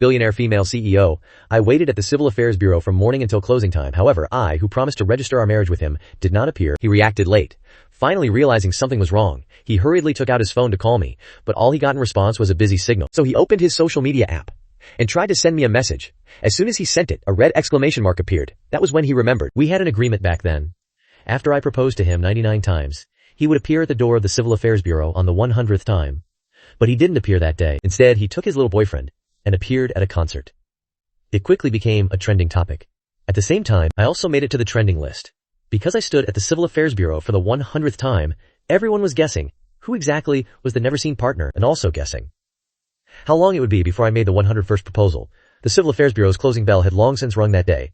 billionaire female CEO. I waited at the Civil Affairs Bureau from morning until closing time. However, I, who promised to register our marriage with him, did not appear. He reacted late. Finally realizing something was wrong, he hurriedly took out his phone to call me, but all he got in response was a busy signal. So he opened his social media app and tried to send me a message. As soon as he sent it, a red exclamation mark appeared. That was when he remembered. We had an agreement back then. After I proposed to him 99 times, he would appear at the door of the Civil Affairs Bureau on the 100th time. But he didn't appear that day. Instead, he took his little boyfriend and appeared at a concert. It quickly became a trending topic. At the same time, I also made it to the trending list. Because I stood at the Civil Affairs Bureau for the 100th time, everyone was guessing who exactly was the never-seen partner and also guessing how long it would be before I made the 101st proposal. The Civil Affairs Bureau's closing bell had long since rung that day.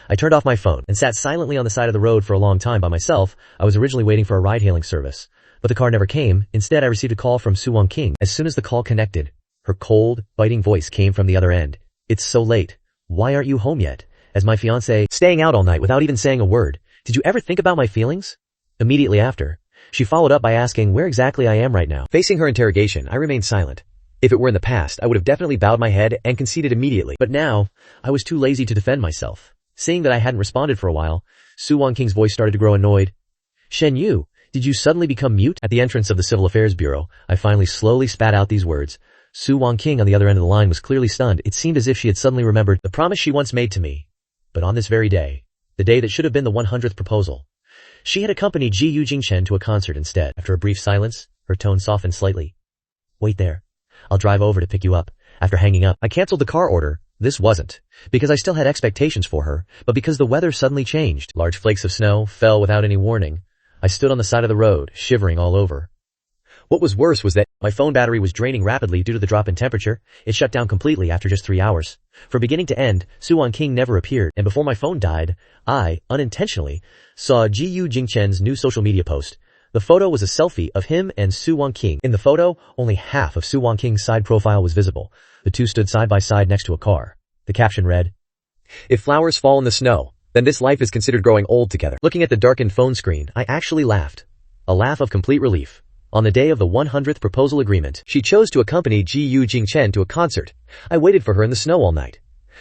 I turned off my phone and sat silently on the side of the road for a long time by myself. I was originally waiting for a ride-hailing service, but the car never came. Instead, I received a call from Su Won King. As soon as the call connected, her cold, biting voice came from the other end. "It's so late. Why aren't you home yet?" As my fiancé, staying out all night without even saying a word. "Did you ever think about my feelings?" Immediately after, she followed up by asking where exactly I am right now. Facing her interrogation, I remained silent. If it were in the past, I would have definitely bowed my head and conceded immediately. But now, I was too lazy to defend myself. Seeing that I hadn't responded for a while, Su Won King's voice started to grow annoyed. "Shen Yu, did you suddenly become mute?" At the entrance of the Civil Affairs Bureau, I finally slowly spat out these words. Su Won King on the other end of the line was clearly stunned. It seemed as if she had suddenly remembered the promise she once made to me. But on this very day, the day that should have been the 100th proposal, she had accompanied Ji Yu Jingchen to a concert instead. After a brief silence, her tone softened slightly. "Wait there. I'll drive over to pick you up." After hanging up, I canceled the car order. This wasn't because I still had expectations for her, but because the weather suddenly changed. Large flakes of snow fell without any warning. I stood on the side of the road, shivering all over. What was worse was that my phone battery was draining rapidly due to the drop in temperature. It shut down completely after just 3 hours. From beginning to end, Su Won King never appeared, and before my phone died, I, unintentionally, saw Ji Yu Jingchen's new social media post. The photo was a selfie of him and Su Won King. In the photo, only half of Su Won King's side profile was visible. The two stood side by side next to a car. The caption read, "If flowers fall in the snow, then this life is considered growing old together." Looking at the darkened phone screen, I actually laughed. A laugh of complete relief. On the day of the 100th proposal agreement, she chose to accompany Ji Yu Jingchen to a concert. I waited for her in the snow all night.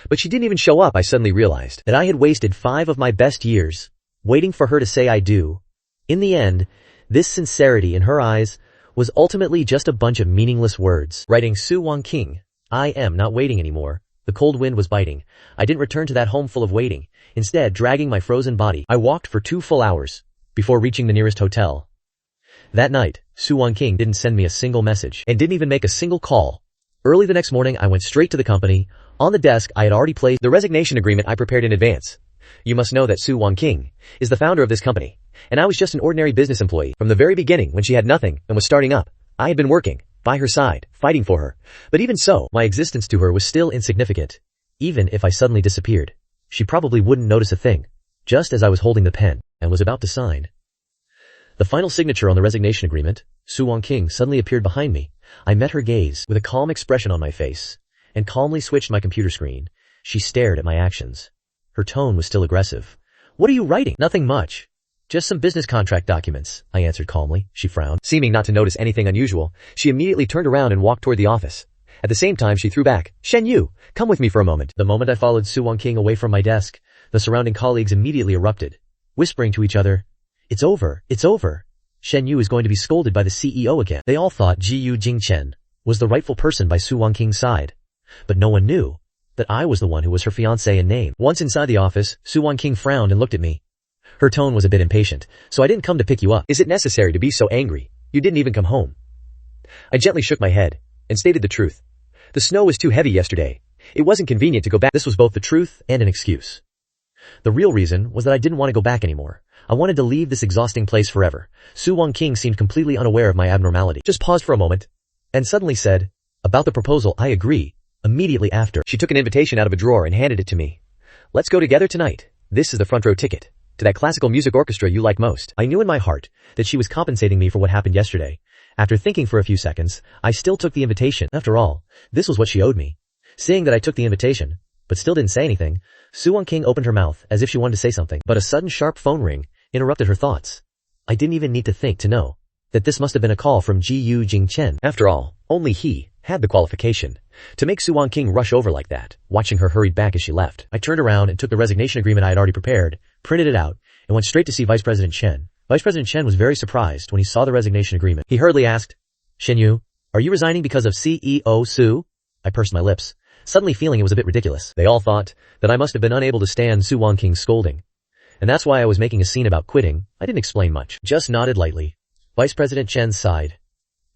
But she didn't even show up. I suddenly realized that I had wasted 5 of my best years waiting for her to say I do. In the end, this sincerity in her eyes was ultimately just a bunch of meaningless words. Writing Su Won King, I am not waiting anymore. The cold wind was biting. I didn't return to that home full of waiting. Instead, dragging my frozen body, I walked for 2 full hours before reaching the nearest hotel. That night, Su Won King didn't send me a single message and didn't even make a single call. Early the next morning, I went straight to the company. On the desk, I had already placed the resignation agreement I prepared in advance. You must know that Su Won King is the founder of this company, and I was just an ordinary business employee. From the very beginning, when she had nothing and was starting up, I had been working by her side, fighting for her. But even so, my existence to her was still insignificant. Even if I suddenly disappeared, she probably wouldn't notice a thing. Just as I was holding the pen and was about to sign the final signature on the resignation agreement, Su Won King suddenly appeared behind me. I met her gaze with a calm expression on my face and calmly switched my computer screen. She stared at my actions. Her tone was still aggressive. "What are you writing?" "Nothing much. Just some business contract documents," I answered calmly. She frowned. Seeming not to notice anything unusual, she immediately turned around and walked toward the office. At the same time, she threw back, "Shen Yu, come with me for a moment." The moment I followed Su Won King away from my desk, the surrounding colleagues immediately erupted, whispering to each other, "It's over, it's over. Shen Yu is going to be scolded by the CEO again." They all thought Ji Yu Jingchen was the rightful person by Su Won King's side. But no one knew that I was the one who was her fiancé in name. Once inside the office, Su Won King frowned and looked at me. Her tone was a bit impatient. "So I didn't come to pick you up. Is it necessary to be so angry? You didn't even come home." I gently shook my head and stated the truth. The snow was too heavy yesterday. It wasn't convenient to go back. This was both the truth and an excuse. The real reason was that I didn't want to go back anymore. I wanted to leave this exhausting place forever. Su Won King seemed completely unaware of my abnormality. Just paused for a moment and suddenly said, "About the proposal, I agree." Immediately after, she took an invitation out of a drawer and handed it to me. "Let's go together tonight. This is the front row ticket to that classical music orchestra you like most." I knew in my heart that she was compensating me for what happened yesterday. After thinking for a few seconds, I still took the invitation. After all, this was what she owed me. Seeing that I took the invitation, but still didn't say anything, Su Won King opened her mouth as if she wanted to say something, but a sudden sharp phone ring interrupted her thoughts. I didn't even need to think to know that this must have been a call from Ji Yu Jingchen. After all, only he had the qualification to make Su King rush over like that. Watching her hurried back as she left, I turned around and took the resignation agreement I had already prepared, printed it out, and went straight to see Vice President Chen. Vice President Chen was very surprised when he saw the resignation agreement. He hurriedly asked, "Shen Yu, are you resigning because of CEO Su?" I pursed my lips, suddenly feeling it was a bit ridiculous. They all thought that I must have been unable to stand Su King's scolding. And that's why I was making a scene about quitting. I didn't explain much, just nodded lightly. Vice President Chen sighed,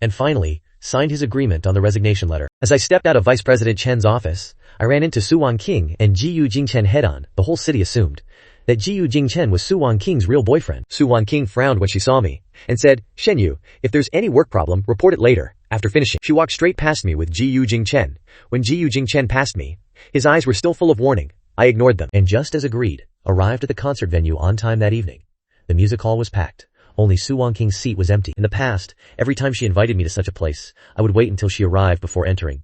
and finally signed his agreement on the resignation letter. As I stepped out of Vice President Chen's office, I ran into Su King and Jiyu Jingchen head-on. The whole city assumed that Jiyu Jingchen was Su King's real boyfriend. Su King frowned when she saw me, and said, "Shen Yu, if there's any work problem, report it later." After finishing, she walked straight past me with Jiyu Jingchen. When Jiyu Jingchen passed me, his eyes were still full of warning. I ignored them, and just as agreed, arrived at the concert venue on time that evening. The music hall was packed. Only Su King's seat was empty. In the past, every time she invited me to such a place, I would wait until she arrived before entering.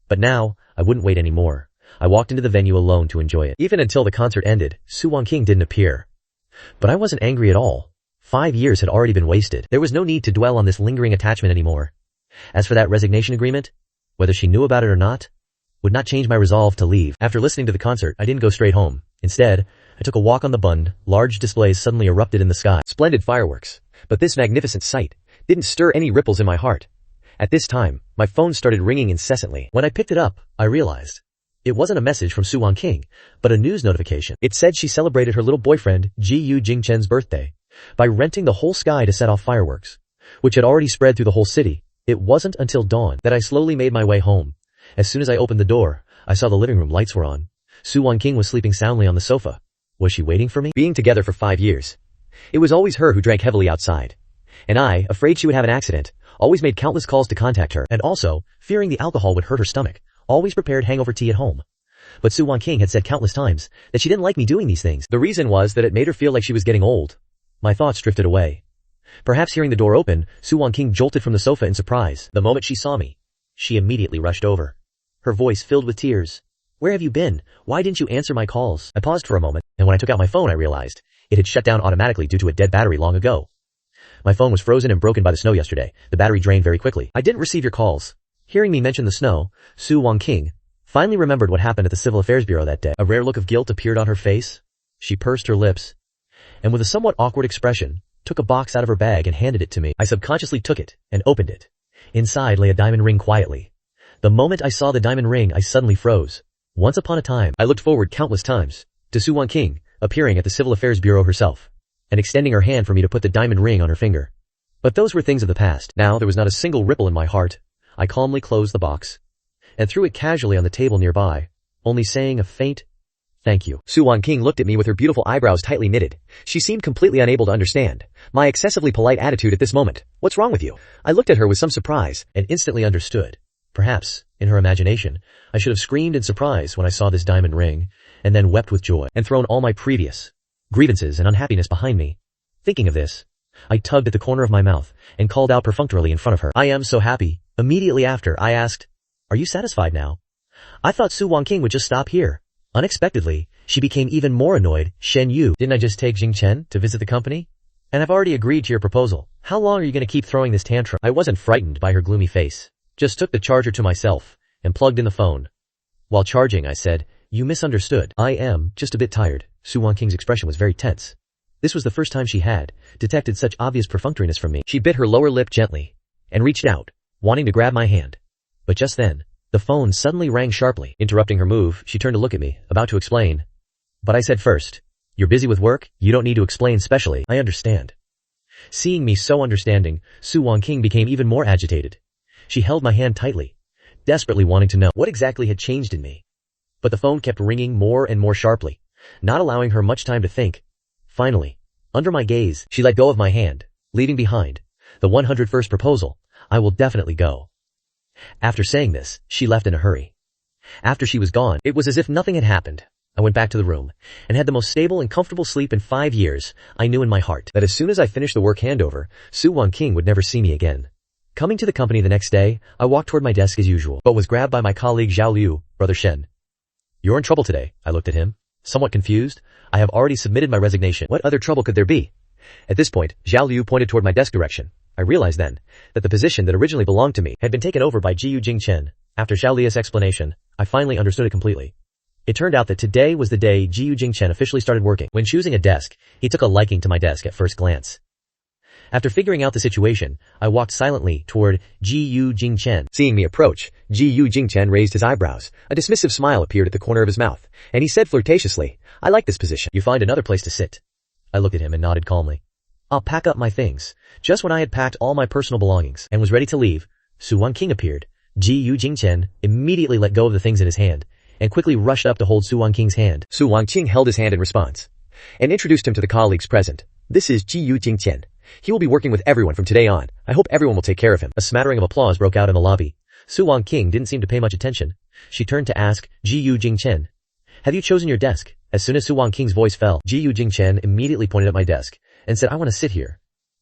But now, I wouldn't wait anymore. I walked into the venue alone to enjoy it. Even until the concert ended, Su King didn't appear. But I wasn't angry at all. 5 years had already been wasted. There was no need to dwell on this lingering attachment anymore. As for that resignation agreement, whether she knew about it or not, would not change my resolve to leave. After listening to the concert, I didn't go straight home. Instead, I took a walk on the Bund. Large displays suddenly erupted in the sky. Splendid fireworks. But this magnificent sight didn't stir any ripples in my heart. At this time, my phone started ringing incessantly. When I picked it up, I realized it wasn't a message from Su King, but a news notification. It said she celebrated her little boyfriend, Jiyu Jingchen's birthday, by renting the whole sky to set off fireworks, which had already spread through the whole city. It wasn't until dawn that I slowly made my way home. As soon as I opened the door, I saw the living room lights were on. Su King was sleeping soundly on the sofa. Was she waiting for me? Being together for 5 years, it was always her who drank heavily outside. And I, afraid she would have an accident, always made countless calls to contact her, and also, fearing the alcohol would hurt her stomach, always prepared hangover tea at home. But Su King had said countless times that she didn't like me doing these things. The reason was that it made her feel like she was getting old. My thoughts drifted away. Perhaps hearing the door open, Su King jolted from the sofa in surprise. The moment she saw me, she immediately rushed over, her voice filled with tears. "Where have you been? Why didn't you answer my calls?" I paused for a moment, and when I took out my phone I realized it had shut down automatically due to a dead battery long ago. My phone was frozen and broken by the snow yesterday. The battery drained very quickly. "I didn't receive your calls." Hearing me mention the snow, Su King finally remembered what happened at the Civil Affairs Bureau that day. A rare look of guilt appeared on her face. She pursed her lips, and with a somewhat awkward expression, took a box out of her bag and handed it to me. I subconsciously took it and opened it. Inside lay a diamond ring quietly. The moment I saw the diamond ring, I suddenly froze. Once upon a time, I looked forward countless times to Su King appearing at the Civil Affairs Bureau herself and extending her hand for me to put the diamond ring on her finger. But those were things of the past. Now there was not a single ripple in my heart. I calmly closed the box and threw it casually on the table nearby, only saying a faint "thank you." Su King looked at me with her beautiful eyebrows tightly knitted. She seemed completely unable to understand my excessively polite attitude at this moment. "What's wrong with you?" I looked at her with some surprise and instantly understood. Perhaps, in her imagination, I should have screamed in surprise when I saw this diamond ring, and then wept with joy, and thrown all my previous grievances and unhappiness behind me. Thinking of this, I tugged at the corner of my mouth and called out perfunctorily in front of her, "I am so happy." Immediately after, I asked, "Are you satisfied now?" I thought Su King would just stop here. Unexpectedly, she became even more annoyed. "Shen Yu, didn't I just take Jingchen to visit the company? And I've already agreed to your proposal. How long are you going to keep throwing this tantrum?" I wasn't frightened by her gloomy face. Just took the charger to myself and plugged in the phone. While charging, I said, "You misunderstood. I am just a bit tired." Su King's expression was very tense. This was the first time she had detected such obvious perfunctoriness from me. She bit her lower lip gently and reached out, wanting to grab my hand. But just then, the phone suddenly rang sharply. Interrupting her move, she turned to look at me, about to explain. But I said first, "You're busy with work? You don't need to explain specially. I understand." Seeing me so understanding, Su King became even more agitated. She held my hand tightly, desperately wanting to know what exactly had changed in me. But the phone kept ringing more and more sharply, not allowing her much time to think. Finally, under my gaze, she let go of my hand, leaving behind the 101st proposal, "I will definitely go." After saying this, she left in a hurry. After she was gone, it was as if nothing had happened. I went back to the room and had the most stable and comfortable sleep in 5 years. I knew in my heart that as soon as I finished the work handover, Su King would never see me again. Coming to the company the next day, I walked toward my desk as usual, but was grabbed by my colleague Zhao Liu. "Brother Shen, you're in trouble today." I looked at him, somewhat confused. "I have already submitted my resignation. What other trouble could there be?" At this point, Zhao Liu pointed toward my desk direction. I realized then that the position that originally belonged to me had been taken over by Jiyu Jingchen. After Xiao Lia's explanation, I finally understood it completely. It turned out that today was the day Jiyu Jingchen officially started working. When choosing a desk, he took a liking to my desk at first glance. After figuring out the situation, I walked silently toward Jiyu Jingchen. Seeing me approach, Jiyu Jingchen raised his eyebrows. A dismissive smile appeared at the corner of his mouth, and he said flirtatiously, "I like this position. You find another place to sit." I looked at him and nodded calmly. "I'll pack up my things." Just when I had packed all my personal belongings and was ready to leave, Su Wanqing appeared. Jiyu Jingchen immediately let go of the things in his hand and quickly rushed up to hold Su Wanqing's hand. Su Wanqing held his hand in response and introduced him to the colleagues present. "This is Jiyu Jingchen. He will be working with everyone from today on. I hope everyone will take care of him." A smattering of applause broke out in the lobby. Su Wanqing didn't seem to pay much attention. She turned to ask Jiyu Jingchen, "Have you chosen your desk?" As soon as Su Wanqing's voice fell, Jiyu Jingchen immediately pointed at my desk and said, "I want to sit here."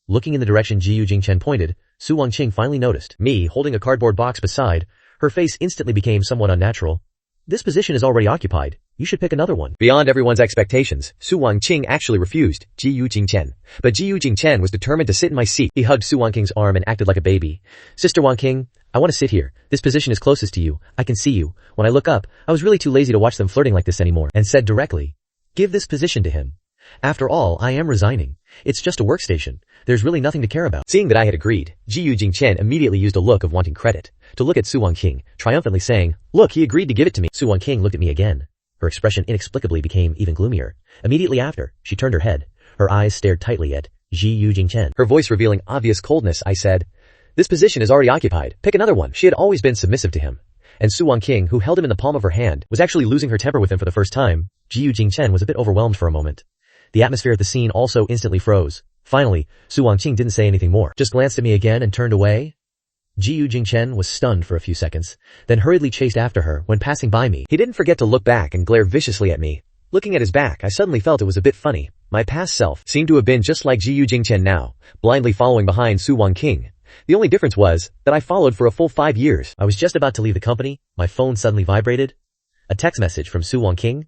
Looking in the direction Jiyu Jingchen pointed, Su Wanqing finally noticed me holding a cardboard box beside. Her face instantly became somewhat unnatural. "This position is already occupied. You should pick another one." Beyond everyone's expectations, Su Wanqing actually refused Jiyu Jingchen. But Jiyu Jingchen was determined to sit in my seat. He hugged Su Wanqing's arm and acted like a baby. "Sister Wanqing, I want to sit here. This position is closest to you. I can see you. When I look up, I was really too lazy to watch them flirting like this anymore." And said directly, "Give this position to him. After all, I am resigning. It's just a workstation. There's really nothing to care about." Seeing that I had agreed, Jiyu Jingchen immediately used a look of wanting credit to look at Su Wanqing, triumphantly saying, "Look, he agreed to give it to me." Su Wanqing looked at me again. Her expression inexplicably became even gloomier. Immediately after, she turned her head. Her eyes stared tightly at Jiyu Jingchen. Her voice revealing obvious coldness, I said, "This position is already occupied. Pick another one." She had always been submissive to him. And Su Wanqing, who held him in the palm of her hand, was actually losing her temper with him for the first time. Jiyu Jingchen was a bit overwhelmed for a moment. The atmosphere at the scene also instantly froze. Finally, Su Wanqing didn't say anything more, just glanced at me again and turned away. Jiyu Jingchen was stunned for a few seconds, then hurriedly chased after her. When passing by me, he didn't forget to look back and glare viciously at me. Looking at his back, I suddenly felt it was a bit funny. My past self seemed to have been just like Jiyu Jingchen now, blindly following behind Su Wanqing. The only difference was that I followed for a full 5 years. I was just about to leave the company. My phone suddenly vibrated. A text message from Su Wanqing.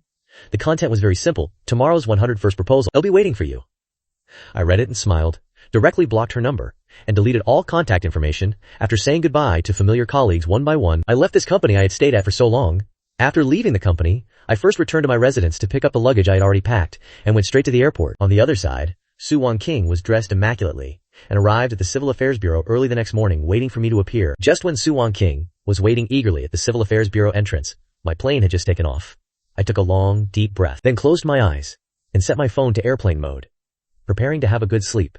The content was very simple. "Tomorrow's 101st proposal. I'll be waiting for you." I read it and smiled, directly blocked her number, and deleted all contact information. After saying goodbye to familiar colleagues one by one, I left this company I had stayed at for so long. After leaving the company, I first returned to my residence to pick up the luggage I had already packed and went straight to the airport. On the other side, Su Wanqing was dressed immaculately and arrived at the Civil Affairs Bureau early the next morning, waiting for me to appear. Just when Su Wanqing was waiting eagerly at the Civil Affairs Bureau entrance, my plane had just taken off. I took a long, deep breath, then closed my eyes and set my phone to airplane mode, preparing to have a good sleep.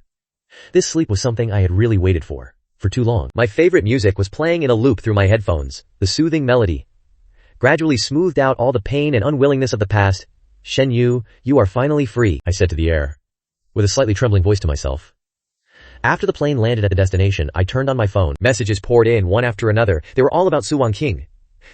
This sleep was something I had really waited for too long. My favorite music was playing in a loop through my headphones. The soothing melody gradually smoothed out all the pain and unwillingness of the past. "Shen Yu, you are finally free," I said to the air, with a slightly trembling voice to myself. After the plane landed at the destination, I turned on my phone. Messages poured in one after another. They were all about Su Wanqing.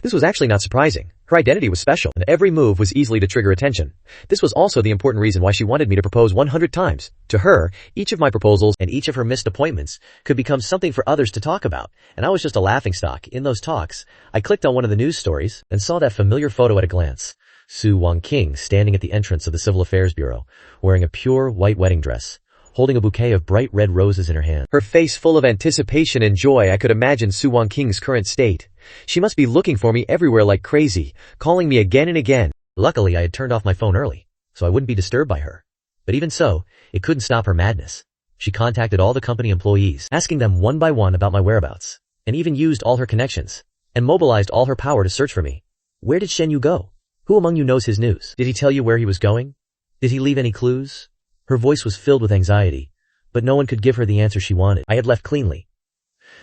This was actually not surprising. Her identity was special, and every move was easily to trigger attention. This was also the important reason why she wanted me to propose 100 times. To her, each of my proposals and each of her missed appointments could become something for others to talk about, and I was just a laughingstock. In those talks, I clicked on one of the news stories and saw that familiar photo at a glance. Su Wanqing standing at the entrance of the Civil Affairs Bureau, wearing a pure white wedding dress, holding a bouquet of bright red roses in her hand. Her face full of anticipation and joy. I could imagine Su Wanqing's current state. She must be looking for me everywhere like crazy, calling me again and again. Luckily, I had turned off my phone early, so I wouldn't be disturbed by her. But even so, it couldn't stop her madness. She contacted all the company employees, asking them one by one about my whereabouts, and even used all her connections, and mobilized all her power to search for me. "Where did Shen Yu go? Who among you knows his news? Did he tell you where he was going? Did he leave any clues?" Her voice was filled with anxiety, but no one could give her the answer she wanted. I had left cleanly,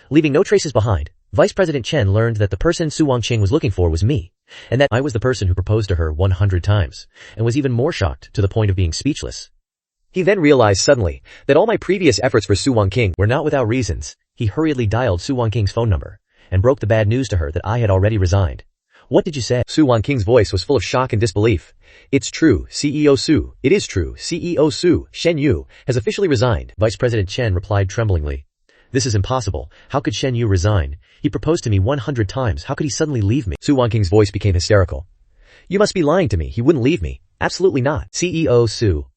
leaving no traces behind. Vice President Chen learned that the person Su Wanqing was looking for was me, and that I was the person who proposed to her 100 times, and was even more shocked to the point of being speechless. He then realized suddenly that all my previous efforts for Su Wanqing were not without reasons. He hurriedly dialed Su Wanqing's phone number, and broke the bad news to her that I had already resigned. "What did you say?" Su Wanqing's voice was full of shock and disbelief. "It's true, CEO Su. It is true, CEO Su. Shen Yu has officially resigned." Vice President Chen replied tremblingly. "This is impossible. How could Shen Yu resign? He proposed to me 100 times. How could he suddenly leave me?" Su Wanqing's voice became hysterical. "You must be lying to me. He wouldn't leave me. Absolutely not." "CEO Su,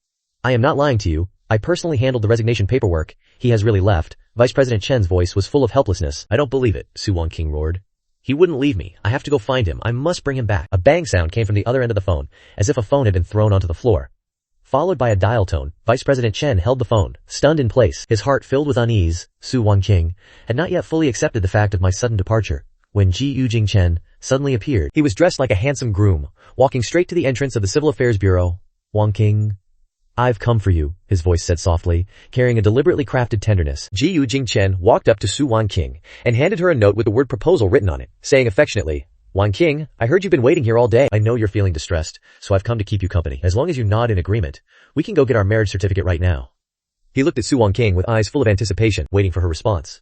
I am not lying to you. I personally handled the resignation paperwork. He has really left. Vice President Chen's voice was full of helplessness. I don't believe it, Su Wangking roared. He wouldn't leave me. I have to go find him. I must bring him back. A bang sound came from the other end of the phone, as if a phone had been thrown onto the floor. Followed by a dial tone, Vice President Chen held the phone, stunned in place, his heart filled with unease. Su Wangking had not yet fully accepted the fact of my sudden departure, when Ji Yujing Chen suddenly appeared. He was dressed like a handsome groom, walking straight to the entrance of the Civil Affairs Bureau. Wangking, I've come for you, his voice said softly, carrying a deliberately crafted tenderness. Ji Yujing Chen walked up to Su Wangking and handed her a note with the word proposal written on it, saying affectionately, Wangking, I heard you've been waiting here all day. I know you're feeling distressed, so I've come to keep you company. As long as you nod in agreement, we can go get our marriage certificate right now. He looked at Su Wangking with eyes full of anticipation, waiting for her response.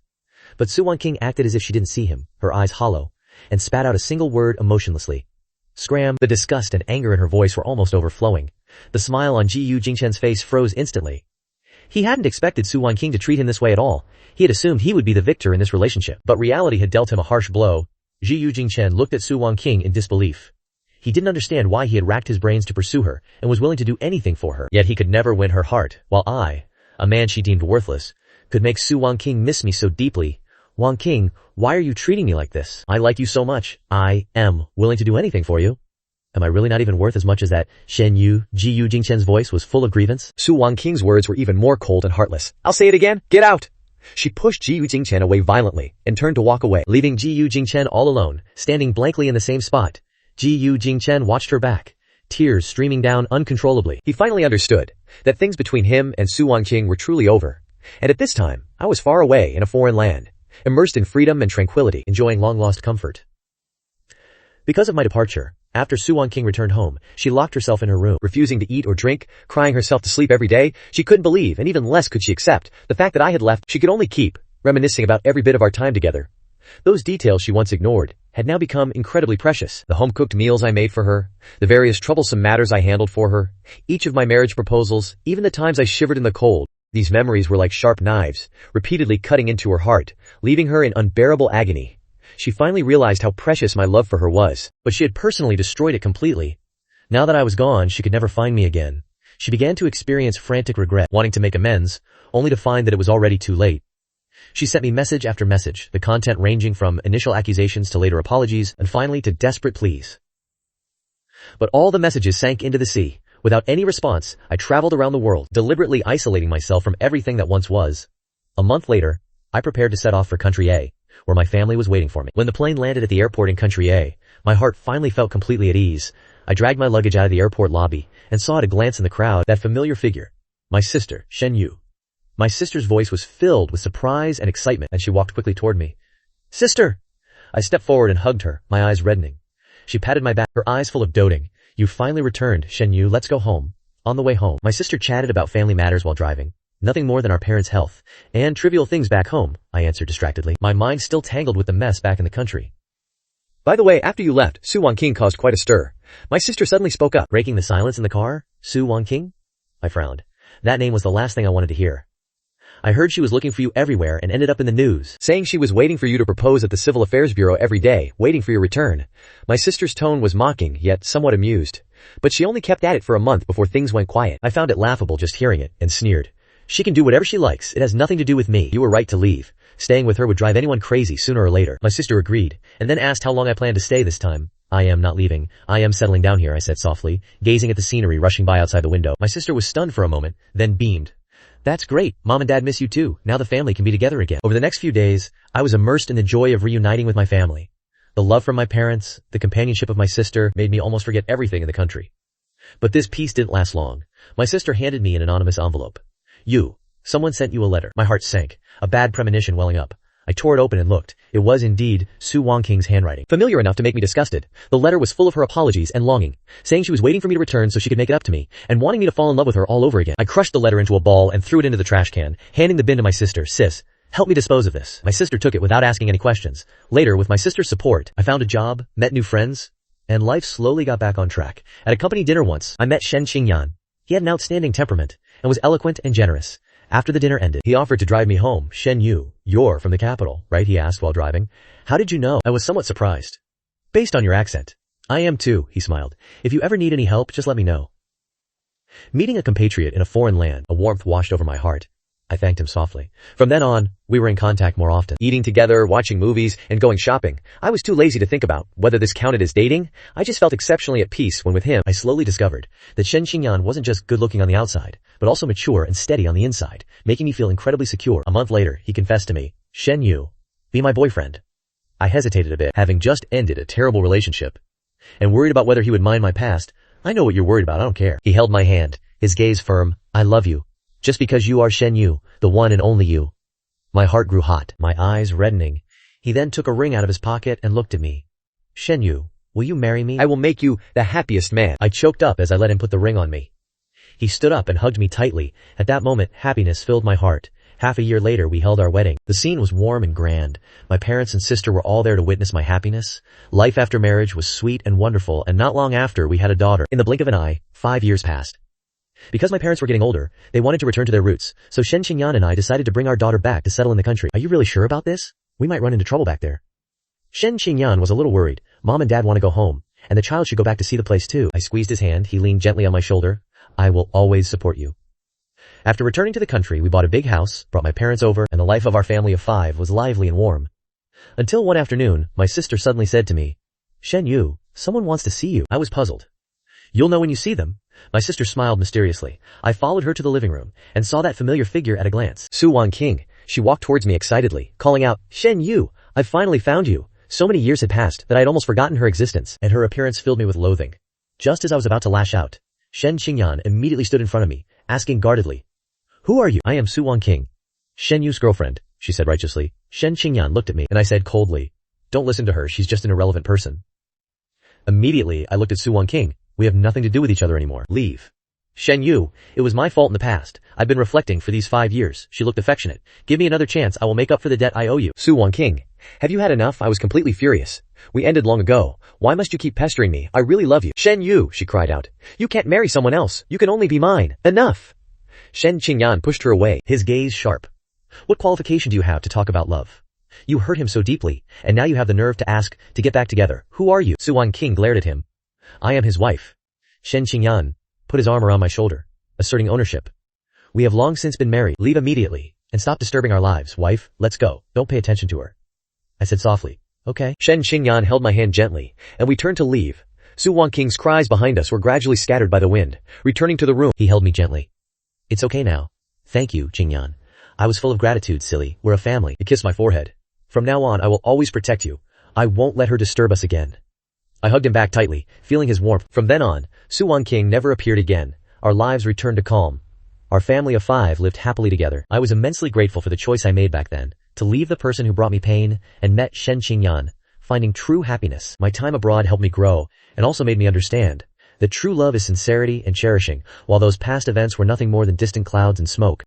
But Su Wangking acted as if she didn't see him, her eyes hollow, and spat out a single word emotionlessly. Scram. The disgust and anger in her voice were almost overflowing. The smile on Ji Yujing Chen's face froze instantly. He hadn't expected Su Wangking to treat him this way at all. He had assumed he would be the victor in this relationship. But reality had dealt him a harsh blow. Ji Yujing Chen looked at Su Wangking in disbelief. He didn't understand why he had racked his brains to pursue her, and was willing to do anything for her. Yet he could never win her heart, while I, a man she deemed worthless, could make Su Wangking miss me so deeply. Wangking, why are you treating me like this? I like you so much. I am willing to do anything for you. Am I really not even worth as much as that? Shen Yu, Ji Yujing Chen's voice was full of grievance. Su Wangking's words were even more cold and heartless. I'll say it again. Get out! She pushed Ji Yujing Chen away violently and turned to walk away, leaving Ji Yujing Chen all alone, standing blankly in the same spot. Ji Yujing Chen watched her back, tears streaming down uncontrollably. He finally understood that things between him and Su Wangking were truly over. And at this time, I was far away in a foreign land, immersed in freedom and tranquility, enjoying long-lost comfort. Because of my departure, after Su Wangking returned home, she locked herself in her room, refusing to eat or drink, crying herself to sleep every day. She couldn't believe, and even less could she accept, the fact that I had left. She could only keep reminiscing about every bit of our time together. Those details she once ignored had now become incredibly precious. The home-cooked meals I made for her, the various troublesome matters I handled for her, each of my marriage proposals, even the times I shivered in the cold. These memories were like sharp knives, repeatedly cutting into her heart, leaving her in unbearable agony. She finally realized how precious my love for her was, but she had personally destroyed it completely. Now that I was gone, she could never find me again. She began to experience frantic regret, wanting to make amends, only to find that it was already too late. She sent me message after message, the content ranging from initial accusations to later apologies, and finally to desperate pleas. But all the messages sank into the sea. Without any response, I traveled around the world, deliberately isolating myself from everything that once was. A month later, I prepared to set off for Country A, where my family was waiting for me. When the plane landed at the airport in Country A, my heart finally felt completely at ease. I dragged my luggage out of the airport lobby and saw at a glance in the crowd that familiar figure, my sister, Shen Yu. My sister's voice was filled with surprise and excitement as she walked quickly toward me. Sister! I stepped forward and hugged her, my eyes reddening. She patted my back, her eyes full of doting. You finally returned, Shen Yu. Let's go home. On the way home, my sister chatted about family matters while driving. Nothing more than our parents' health, and trivial things back home, I answered distractedly, my mind still tangled with the mess back in the country. By the way, after you left, Su Wangking caused quite a stir. My sister suddenly spoke up, breaking the silence in the car. Su Wangking? I frowned. That name was the last thing I wanted to hear. I heard she was looking for you everywhere and ended up in the news, saying she was waiting for you to propose at the Civil Affairs Bureau every day, waiting for your return. My sister's tone was mocking, yet somewhat amused. But she only kept at it for a month before things went quiet. I found it laughable just hearing it, and sneered. She can do whatever she likes. It has nothing to do with me. You were right to leave. Staying with her would drive anyone crazy sooner or later. My sister agreed, and then asked how long I planned to stay this time. I am not leaving. I am settling down here, I said softly, gazing at the scenery rushing by outside the window. My sister was stunned for a moment, then beamed. That's great. Mom and Dad miss you too. Now the family can be together again. Over the next few days, I was immersed in the joy of reuniting with my family. The love from my parents, the companionship of my sister made me almost forget everything in the country. But this peace didn't last long. My sister handed me an anonymous envelope. Someone sent you a letter. My heart sank, a bad premonition welling up. I tore it open and looked. It was indeed Su Wangking's handwriting. Familiar enough to make me disgusted. The letter was full of her apologies and longing, saying she was waiting for me to return so she could make it up to me, and wanting me to fall in love with her all over again. I crushed the letter into a ball and threw it into the trash can, handing the bin to my sister. Sis, help me dispose of this. My sister took it without asking any questions. Later, with my sister's support, I found a job, met new friends, and life slowly got back on track. At a company dinner once, I met Shen Qingyan. He had an outstanding temperament, and was eloquent and generous. After the dinner ended, he offered to drive me home. Shen Yu, you're from the capital, right? He asked while driving. How did you know? I was somewhat surprised. Based on your accent. I am too, he smiled. If you ever need any help, just let me know. Meeting a compatriot in a foreign land, a warmth washed over my heart. I thanked him softly. From then on, we were in contact more often, eating together, watching movies, and going shopping. I was too lazy to think about whether this counted as dating. I just felt exceptionally at peace when with him. I slowly discovered that Shen Qingyan wasn't just good looking on the outside, but also mature and steady on the inside, making me feel incredibly secure. A month later, he confessed to me, "Shen Yu, be my boyfriend." I hesitated a bit, having just ended a terrible relationship, and worried about whether he would mind my past. "I know what you're worried about, I don't care." He held my hand, his gaze firm. "I love you. Just because you are Shen Yu, the one and only you." My heart grew hot, my eyes reddening. He then took a ring out of his pocket and looked at me. "Shen Yu, will you marry me? I will make you the happiest man." I choked up as I let him put the ring on me. He stood up and hugged me tightly. At that moment, happiness filled my heart. Half a year later, we held our wedding. The scene was warm and grand. My parents and sister were all there to witness my happiness. Life after marriage was sweet and wonderful, and not long after, we had a daughter. In the blink of an eye, 5 years passed. Because my parents were getting older, they wanted to return to their roots, so Shen Qingyan and I decided to bring our daughter back to settle in the country. "Are you really sure about this? We might run into trouble back there." Shen Qingyan was a little worried. "Mom and Dad want to go home, and the child should go back to see the place too." I squeezed his hand. He leaned gently on my shoulder. "I will always support you." After returning to the country, we bought a big house, brought my parents over, and the life of our family of 5 was lively and warm. Until one afternoon, my sister suddenly said to me, "Shen Yu, someone wants to see you." I was puzzled. "You'll know when you see them." My sister smiled mysteriously. I followed her to the living room and saw that familiar figure at a glance. Su King. She walked towards me excitedly, calling out, "Shen Yu, I've finally found you." So many years had passed that I had almost forgotten her existence, and her appearance filled me with loathing. Just as I was about to lash out, Shen Qingyan immediately stood in front of me, asking guardedly, "Who are you?" "I am Su King, Shen Yu's girlfriend," she said righteously. Shen Qingyan looked at me, and I said coldly, "Don't listen to her, she's just an irrelevant person." Immediately, I looked at Su King. "We have nothing to do with each other anymore. Leave." "Shen Yu, it was my fault in the past. I've been reflecting for these 5 years." She looked affectionate. "Give me another chance, I will make up for the debt I owe you." "Su King, have you had enough?" I was completely furious. "We ended long ago. Why must you keep pestering me? I really love you." "Shen Yu," she cried out. "You can't marry someone else. You can only be mine. Enough." Shen Qingyan pushed her away, his gaze sharp. "What qualification do you have to talk about love? You hurt him so deeply, and now you have the nerve to ask to get back together. Who are you?" Su King glared at him. "I am his wife." Shen Qingyan put his arm around my shoulder, asserting ownership. "We have long since been married. Leave immediately, and stop disturbing our lives. Wife, let's go. Don't pay attention to her." I said softly, "Okay." Shen Qingyan held my hand gently, and we turned to leave. Su King's cries behind us were gradually scattered by the wind. Returning to the room, he held me gently. "It's okay now. Thank you, Qingyan. I was full of gratitude, silly. We're a family." He kissed my forehead. "From now on, I will always protect you. I won't let her disturb us again." I hugged him back tightly, feeling his warmth. From then on, Su King never appeared again. Our lives returned to calm. Our family of 5 lived happily together. I was immensely grateful for the choice I made back then, to leave the person who brought me pain and met Shen Qingyan, finding true happiness. My time abroad helped me grow and also made me understand that true love is sincerity and cherishing, while those past events were nothing more than distant clouds and smoke.